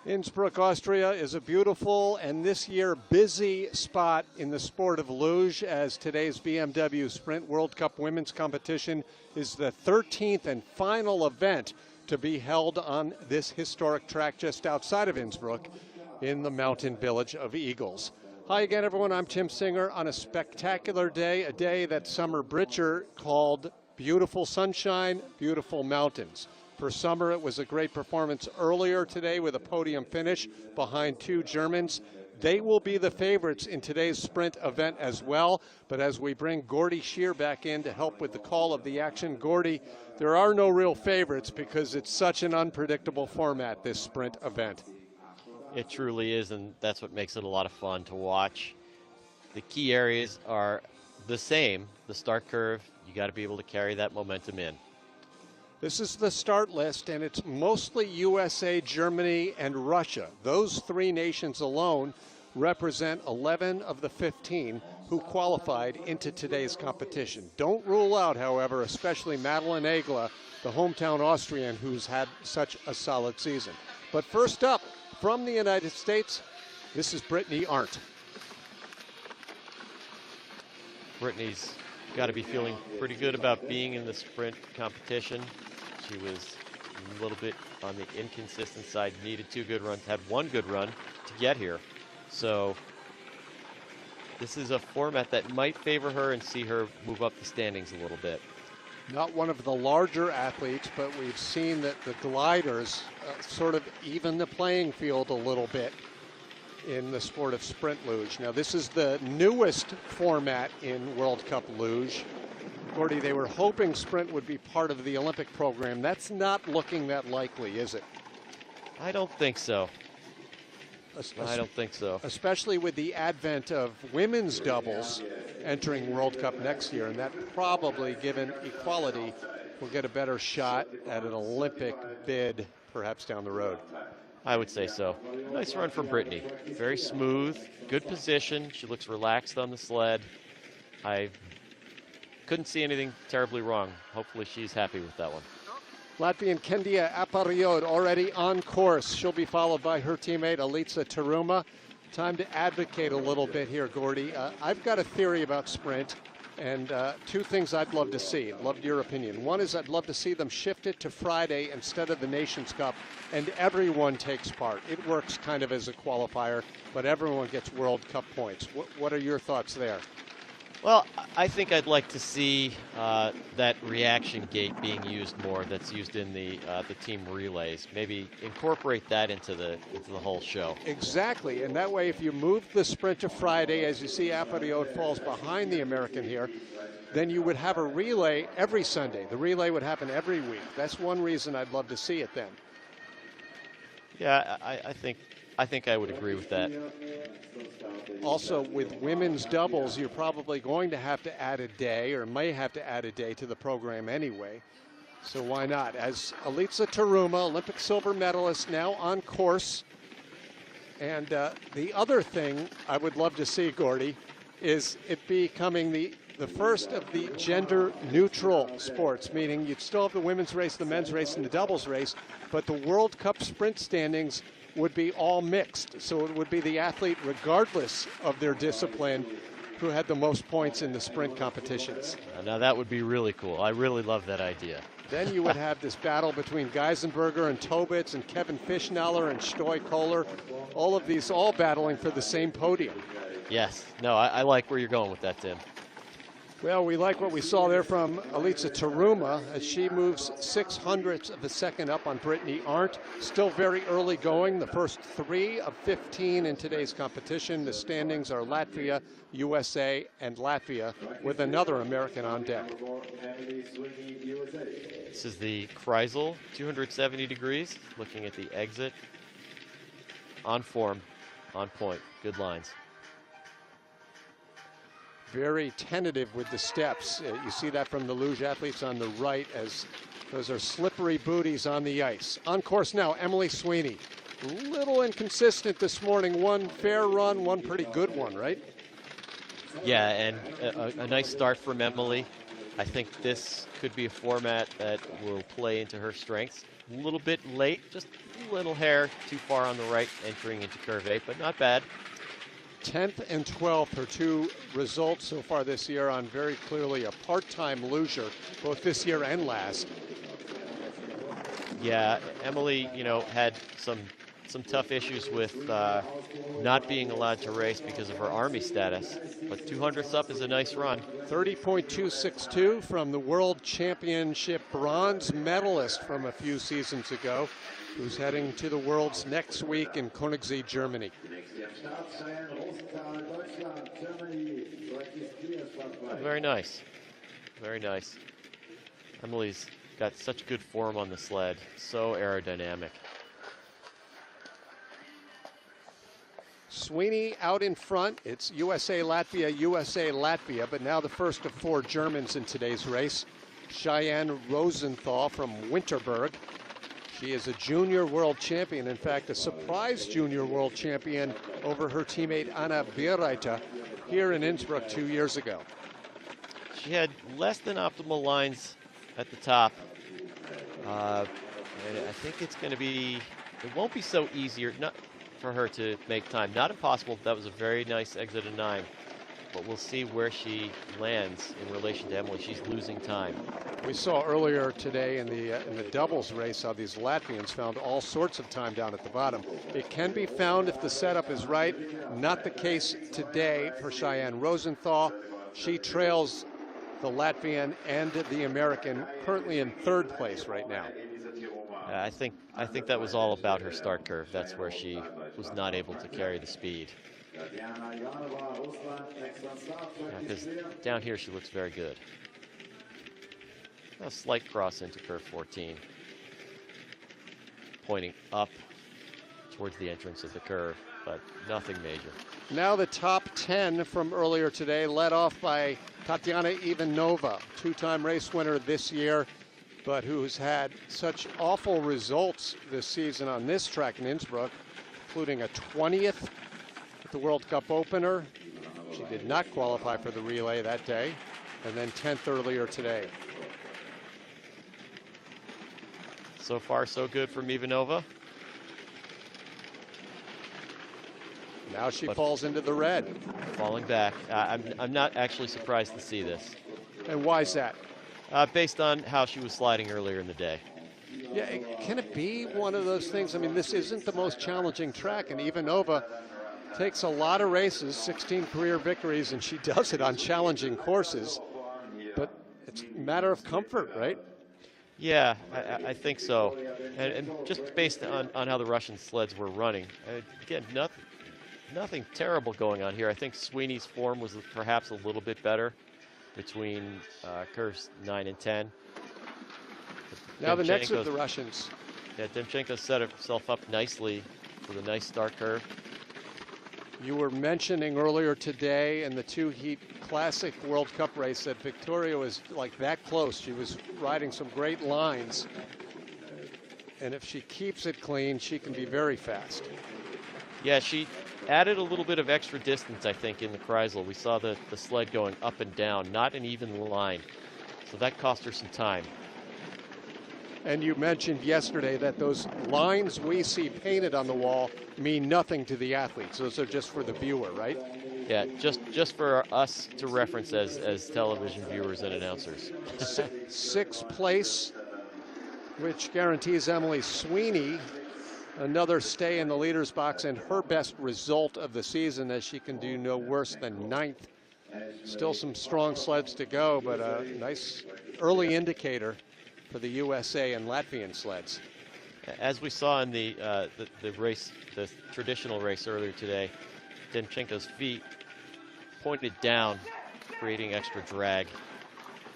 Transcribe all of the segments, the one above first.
Innsbruck, Austria is a beautiful and this year busy spot in the sport of luge, as today's BMW Sprint World Cup women's competition is the 13th and final event to be held on this historic track just outside of Innsbruck in the mountain village of Eagles. Hi again, everyone. I'm Tim Singer on a spectacular day, a day that Summer Britcher called beautiful sunshine, beautiful mountains. For Summer, it was a great performance earlier today with a podium finish behind two Germans. They will be the favorites in today's sprint event as well. But as we bring Gordy Shear back in to help with the call of the action, Gordy, there are no real favorites because it's such an unpredictable format, this sprint event. It truly is, and that's what makes it a lot of fun to watch. The key areas are the same. The start curve, you got to be able to carry that momentum in. This is the start list, and it's mostly USA, Germany, and Russia. Those three nations alone represent 11 of the 15 who qualified into today's competition. Don't rule out, however, especially Madeline Egla, the hometown Austrian, who's had such a solid season. But first up, from the United States, this is Brittany Arndt. Brittany's got to be feeling pretty good about being in the sprint competition. She was a little bit on the inconsistent side, needed two good runs, had one good run to get here. So this is a format that might favor her and see her move up the standings a little bit. Not one of the larger athletes, but we've seen that the gliders sort of even the playing field a little bit in the sport of sprint luge. Now, this is the newest format in World Cup luge. Gordy, they were hoping sprint would be part of the Olympic program. That's not looking that likely, is it? I don't think so. I don't think so. Especially with the advent of women's doubles entering World Cup next year, and that probably, given equality, will get a better shot at an Olympic bid perhaps down the road. I would say so. Nice run for Brittany. Very smooth, good position. She looks relaxed on the sled. I couldn't see anything terribly wrong. Hopefully she's happy with that one. Latvian Kendia Apariod already on course. She'll be followed by her teammate Elitsa Taruma. Time to advocate a little bit here, Gordy. I've got a theory about sprint, and two things I'd love to see. Loved your opinion. One is I'd love to see them shift it to Friday instead of the Nations Cup, and everyone takes part. It works kind of as a qualifier, but everyone gets World Cup points. What are your thoughts there? Well, I think I'd like to see that reaction gate being used more. That's used in the team relays. Maybe incorporate that into the whole show. Exactly, and that way, if you move the sprint to Friday, as you see, Apariod falls behind the American here, then you would have a relay every Sunday. The relay would happen every week. That's one reason I'd love to see it then. Yeah, I think I would agree with that. Also, with women's doubles, you're probably going to have to add a day, or may have to add a day to the program anyway. So why not? As Elitsa Taruma, Olympic silver medalist, now on course. And the other thing I would love to see, Gordy, is it becoming the first of the gender-neutral sports, meaning you'd still have the women's race, the men's race, and the doubles race, but the World Cup sprint standings would be all mixed. So it would be the athlete, regardless of their discipline, who had the most points in the sprint competitions. Now that would be really cool. I really love that idea. Then you would have this battle between Geisenberger and Tobits and Kevin Fischnaller and Stoy Kohler. All of these all battling for the same podium. Yes. No, I like where you're going with that, Tim. Well, we like what we saw there from Elitsa Taruma as she moves 0.06 of a second up on Brittany Arndt. Still very early going, the first 3 of 15 in today's competition. The standings are Latvia, USA, and Latvia, with another American on deck. This is the Kreisel, 270 degrees, looking at the exit. On form, on point, good lines. Very tentative with the steps. You see that from the luge athletes on the right, as those are slippery booties on the ice. On course now, Emily Sweeney. A little inconsistent this morning. One fair run, one pretty good one, right? Yeah, and a nice start from Emily. I think this could be a format that will play into her strengths. A little bit late, just a little hair too far on the right entering into curve 8, but not bad. 10th and 12th, her two results so far this year on very clearly a part-time loser, both this year and last. Yeah, Emily, you know, had some tough issues with not being allowed to race because of her Army status. But 200ths up is a nice run. 30.262 from the World Championship bronze medalist from a few seasons ago, who's heading to the Worlds next week in Königssee, Germany. Very nice. Very nice. Emily's got such good form on the sled, so aerodynamic. Sweeney out in front. It's USA, Latvia, but now the first of 4 Germans in today's race. Cheyenne Rosenthal from Winterberg. She is a junior world champion, in fact, a surprise junior world champion over her teammate Anna Birreiter here in Innsbruck 2 years ago. She had less than optimal lines at the top. And I think it's going to be, it won't be so easier for her to make time. Not impossible. That was a very nice exit of 9. But we'll see where she lands in relation to Emily. She's losing time. We saw earlier today in the doubles race how these Latvians found all sorts of time down at the bottom. It can be found if the setup is right. Not the case today for Cheyenne Rosenthal. She trails the Latvian and the American, currently in 3rd place right now. I think that was all about her start curve. That's where she was not able to carry the speed. Because down here she looks very good. A slight cross into curve 14, pointing up towards the entrance of the curve, but nothing major. Now the top 10 from earlier today, led off by Tatiana Ivanova, 2-time race winner this year, but who's had such awful results this season on this track in Innsbruck, including a 20th at the World Cup opener. She did not qualify for the relay that day, and then 10th earlier today. So far, so good from Ivanova. Now she falls into the red. Falling back. I'm not actually surprised to see this. And why is that? Based on how she was sliding earlier in the day. Yeah, can it be one of those things? I mean, this isn't the most challenging track, and Ivanova takes a lot of races, 16 career victories, and she does it on challenging courses. But it's a matter of comfort, right? Yeah, I think so. And just based on how the Russian sleds were running, again, nothing terrible going on here. I think Sweeney's form was perhaps a little bit better between curves 9 and 10. Now the next of the Russians. Yeah, Demchenko set herself up nicely with a nice start curve. You were mentioning earlier today in the 2-heat Classic World Cup race that Victoria was like that close. She was riding some great lines. And if she keeps it clean, she can be very fast. Yeah, she added a little bit of extra distance, I think, in the Kreisel. We saw the sled going up and down, not an even line. So that cost her some time. And you mentioned yesterday that those lines we see painted on the wall mean nothing to the athletes. Those are just for the viewer, right? Yeah, just for us to reference as television viewers and announcers. 6th place, which guarantees Emily Sweeney another stay in the leader's box and her best result of the season, as she can do no worse than 9th. Still some strong sleds to go, but a nice early indicator for the USA and Latvian sleds. As we saw in the race, the traditional race earlier today, Demchenko's feet pointed down, creating extra drag.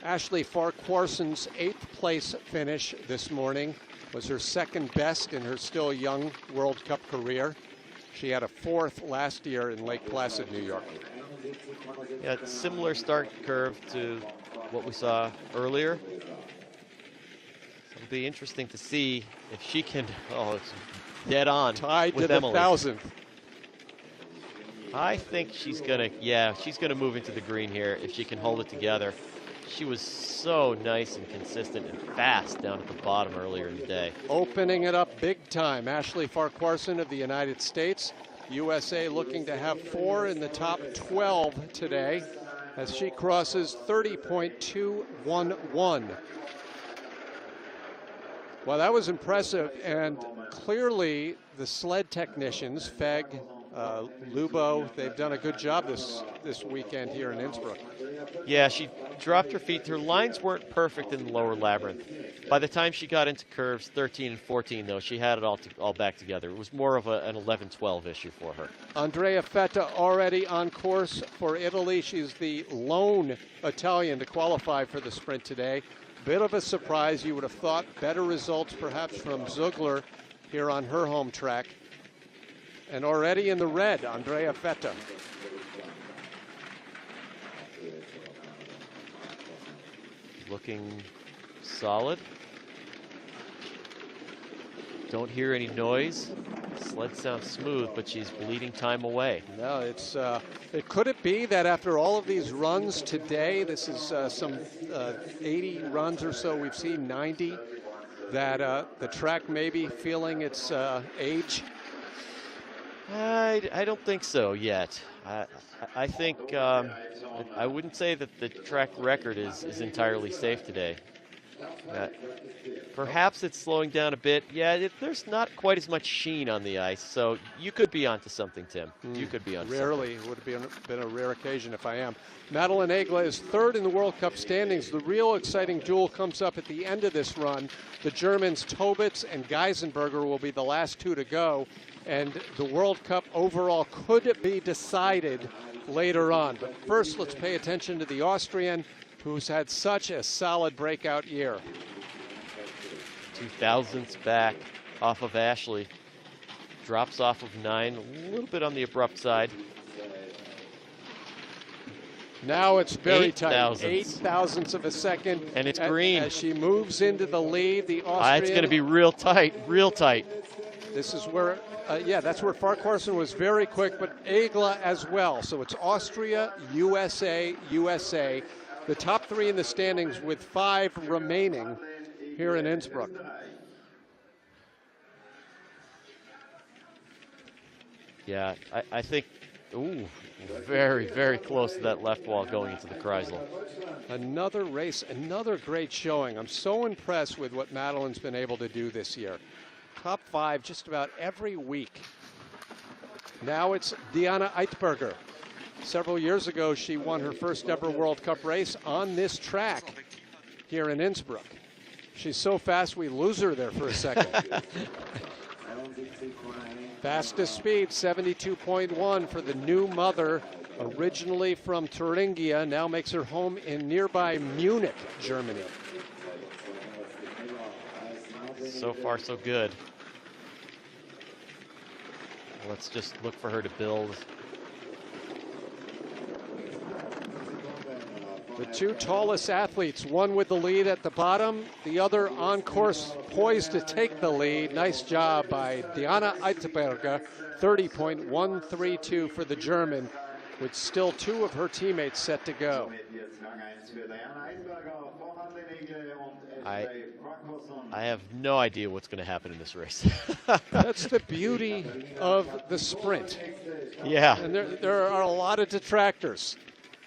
Ashley Farquharson's 8th place finish this morning was her 2nd best in her still young World Cup career. She had a 4th last year in Lake Placid, New York. Yeah, similar start curve to what we saw earlier. It'll be interesting to see if she can, it's dead on tied with to the Emily. 1,000th. I think she's gonna move into the green here if she can hold it together. She was so nice and consistent and fast down at the bottom earlier in the day. Opening it up big time. Ashley Farquharson of the United States. USA looking to have 4 in the top 12 today as she crosses 30.211. Well, that was impressive, and clearly the sled technicians, Feg, Lubo, they've done a good job this weekend here in Innsbruck. Yeah, she dropped her feet. Her lines weren't perfect in the lower labyrinth. By the time she got into curves 13 and 14, though, she had it all back together. It was more of an 11-12 issue for her. Andrea Voetter already on course for Italy. She's the lone Italian to qualify for the sprint today. Bit of a surprise. You would have thought better results perhaps from Ziegler here on her home track. And already in the red, Andrea Voetter. Looking solid. Don't hear any noise. Sled sounds smooth, but she's bleeding time away. No, it's could it be that after all of these runs today, this is some 80 runs or so, we've seen 90, that the track may be feeling its age? I don't think so yet. I think I wouldn't say that the track record is entirely safe today. Perhaps it's slowing down a bit. Yeah, there's not quite as much sheen on the ice, so you could be onto something, Tim. You could be onto Rarely something. would have been a rare occasion if I am. Madeline Egla is third in the World Cup standings. The real exciting duel comes up at the end of this run. The Germans Tobits and Eitberger will be the last two to go, and the World Cup overall could be decided later on. But first, let's pay attention to the Austrian, who's had such a solid breakout year. 2000s back off of Ashley. Drops off of 9, a little bit on the abrupt side. Now it's very 8 tight. thousandths. 8 thousandths of a second. And it's green. As she moves into the lead, the Austrian. It's going to be real tight, real tight. This is where, that's where Farquharson was very quick, but Egla as well. So it's Austria, USA, USA. The top 3 in the standings with 5 remaining here in Innsbruck. Yeah, I think, very, very close to that left wall going into the Kreisel. Another race, another great showing. I'm so impressed with what Madeline's been able to do this year. Top 5 just about every week. Now it's Diana Eitberger. Several years ago, she won her first ever World Cup race on this track here in Innsbruck. She's so fast, we lose her there for a second. Fastest speed, 72.1 for the new mother, originally from Thuringia, now makes her home in nearby Munich, Germany. So far, so good. Let's just look for her to build. The 2 tallest athletes, one with the lead at the bottom, the other on course, poised to take the lead. Nice job by Diana Eitberger, 30.132 for the German, with still 2 of her teammates set to go. I have no idea what's going to happen in this race. That's the beauty of the sprint. Yeah. And there are a lot of detractors,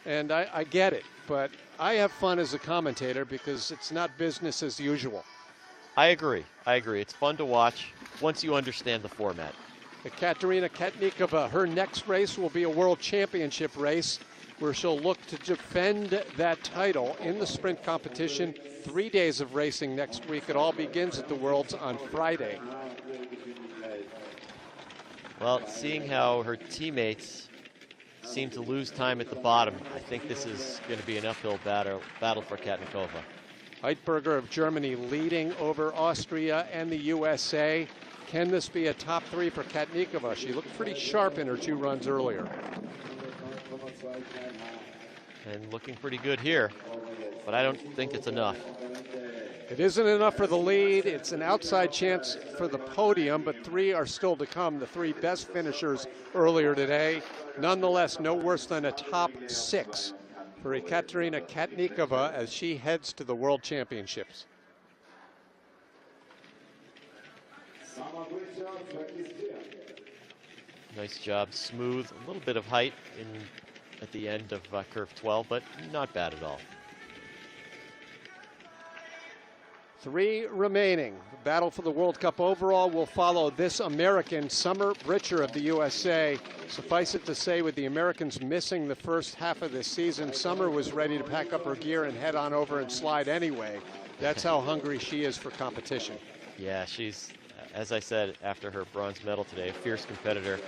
and I get it. But I have fun as a commentator because it's not business as usual. I agree. It's fun to watch once you understand the format. Katerina Katnikova, her next race will be a world championship race where she'll look to defend that title in the sprint competition. 3 days of racing next week. It all begins at the Worlds on Friday. Well, seeing how her teammates seem to lose time at the bottom, I think this is going to be an uphill battle for Katnikova. Eitberger of Germany leading over Austria and the USA. Can this be a top 3 for Katnikova? She looked pretty sharp in her 2 runs earlier. And looking pretty good here, but I don't think it's enough. It isn't enough for the lead. It's an outside chance for the podium, but 3 are still to come. The 3 best finishers earlier today. Nonetheless, no worse than a top 6 for Ekaterina Katnikova as she heads to the World Championships. Nice job, smooth, a little bit of height at the end of curve 12, but not bad at all. 3 remaining. The battle for the World Cup overall will follow this American, Summer Britcher of the USA. Suffice it to say, with the Americans missing the first half of this season, Summer was ready to pack up her gear and head on over and slide anyway. That's how hungry she is for competition. Yeah, she's, as I said after her bronze medal today, a fierce competitor.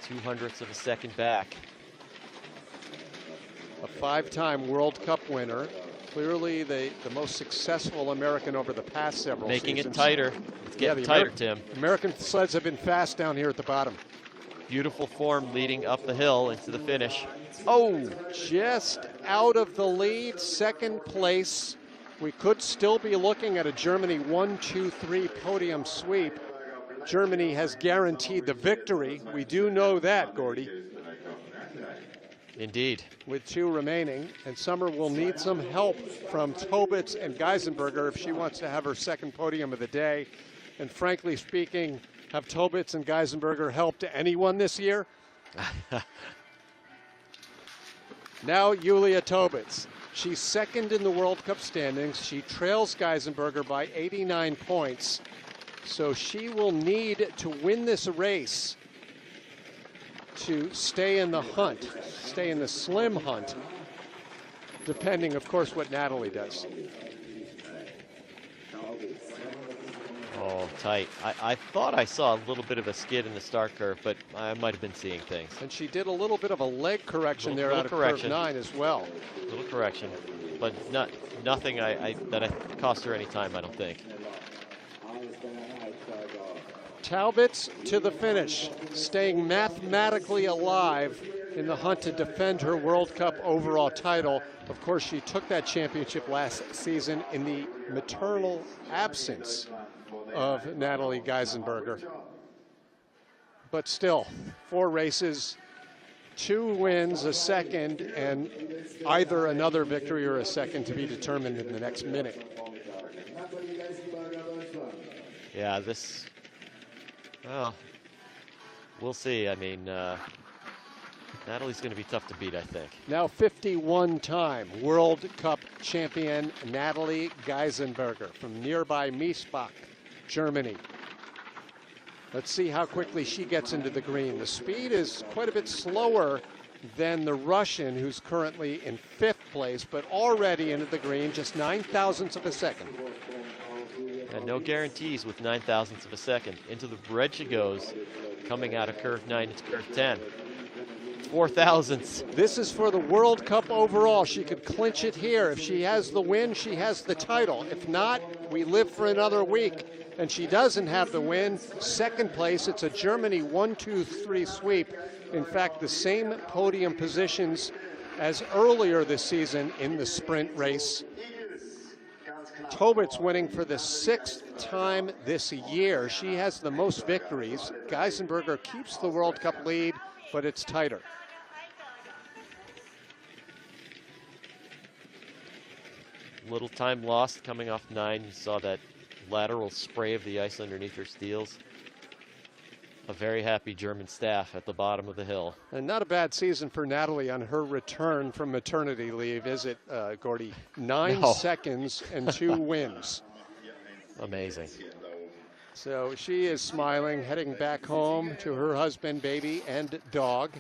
0.02 of a second back. A 5-time World Cup winner. Clearly the most successful American over the past several Making seasons. it tighter. It's getting tighter, Tim. American sleds have been fast down here at the bottom. Beautiful form leading up the hill into the finish. Oh, just out of the lead, second place. We could still be looking at a Germany 1-2-3 podium sweep. Germany has guaranteed the victory. We do know that, Gordy. Indeed. With 2 remaining, and Summer will need some help from Tobits and Geisenberger if she wants to have her second podium of the day. And frankly speaking, have Tobits and Geisenberger helped anyone this year? Now Yulia Tobits. She's second in the World Cup standings. She trails Geisenberger by 89 points. So she will need to win this race to stay in the hunt, stay in the slim hunt, depending, of course, what Natalie does. Oh, tight. I thought I saw a little bit of a skid in the start curve, but I might have been seeing things. And she did a little bit of a leg correction there out of curve 9 as well. Little correction, but nothing that cost her any time, I don't think. Tobits to the finish, staying mathematically alive in the hunt to defend her World Cup overall title. Of course, she took that championship last season in the maternal absence of Natalie Geisenberger. But still, 4 races, 2 wins, a second, and either another victory or a second to be determined in the next minute. Yeah, well, we'll see. I mean, Natalie's going to be tough to beat, I think. Now 51-time World Cup champion Natalie Geisenberger from nearby Miesbach, Germany. Let's see how quickly she gets into the green. The speed is quite a bit slower than the Russian, who's currently in 5th place, but already into the green, just 9,000ths of a second. And no guarantees with 9,000ths of a second. Into the red she goes, coming out of curve 9 into curve 10. 4,000ths. This is for the World Cup overall. She could clinch it here. If she has the win, she has the title. If not, we live for another week. And she doesn't have the win. Second place, it's a Germany 1-2-3 sweep. In fact, the same podium positions as earlier this season in the sprint race. Tobits winning for the 6th time this year. She has the most victories. Geisenberger keeps the World Cup lead, but it's tighter. Little time lost coming off 9. You saw that lateral spray of the ice underneath her steels. A very happy German staff at the bottom of the hill. And not a bad season for Natalie on her return from maternity leave, is it, Gordy? 9 seconds and 2 wins. Amazing. So she is smiling, heading back home to her husband, baby, and dog,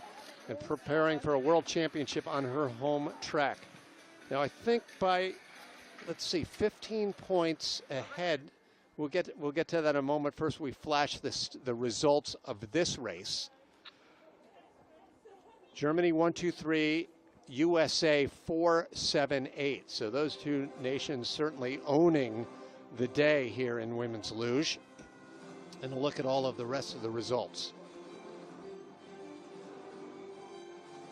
and preparing for a world championship on her home track. Now, I think by, let's see, 15 points ahead. We'll get to that in a moment. First, we flash the results of this race. Germany 1-2-3, USA 4-7-8. So those 2 nations certainly owning the day here in women's luge. And a look at all of the rest of the results.